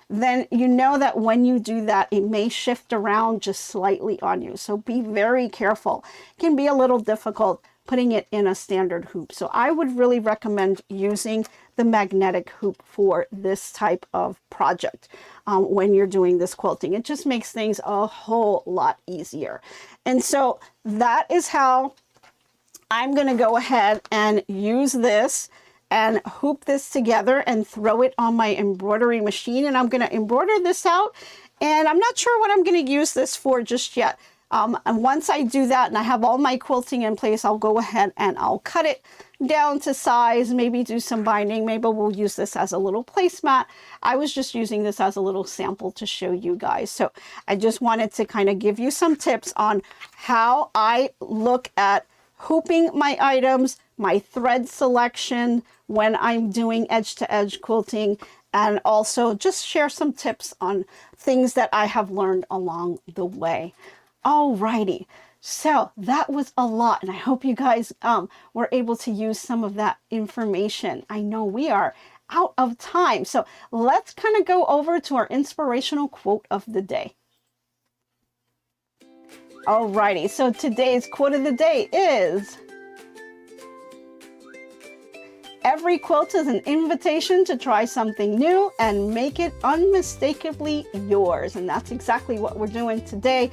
then you know that when you do that, it may shift around just slightly on you. So be very careful. It can be a little difficult putting it in a standard hoop. So I would really recommend using the magnetic hoop for this type of project when you're doing this quilting. It just makes things a whole lot easier. And so that is how I'm going to go ahead and use this and hoop this together and throw it on my embroidery machine. And I'm going to embroider this out, and I'm not sure what I'm going to use this for just yet. And once I do that and I have all my quilting in place, I'll go ahead and I'll cut it down to size, maybe do some binding. Maybe we'll use this as a little placemat. I was just using this as a little sample to show you guys. So I just wanted to kind of give you some tips on how I look at hooping my items, my thread selection when I'm doing edge-to-edge quilting, and also just share some tips on things that I have learned along the way. Alrighty, so that was a lot, and I hope you guys were able to use some of that information. I know we are out of time, so let's kind of go over to our inspirational quote of the day. Alrighty, so today's quote of the day is, "Every quilt is an invitation to try something new and make it unmistakably yours." And that's exactly what we're doing today.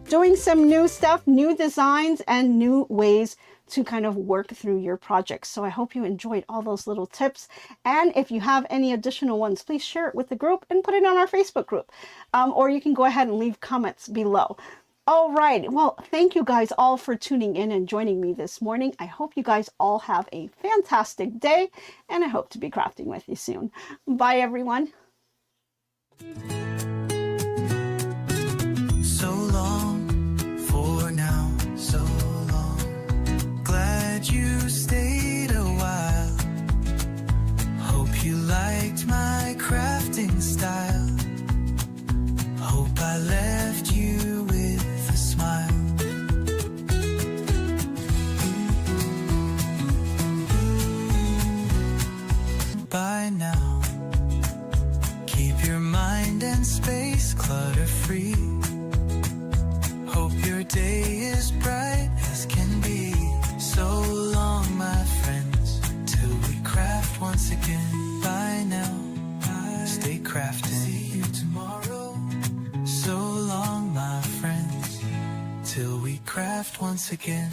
Doing some new stuff, new designs, and new ways to kind of work through your projects. So I hope you enjoyed all those little tips. And if you have any additional ones, please share it with the group and put it on our Facebook group. Or you can go ahead and leave comments below. All right, well, thank you guys all for tuning in and joining me this morning. I hope you guys all have a fantastic day, and I hope to be crafting with you soon. Bye, everyone. So long for now, so long. Glad you stayed a while. Hope you liked my crafting style. Hope I left you with a smile. By now, keep your mind and space clutter-free. Hope your day is bright as can be. So long, my friends, till we craft once again. Bye now, stay crafting. See you tomorrow. So long, my friends, till we craft once again.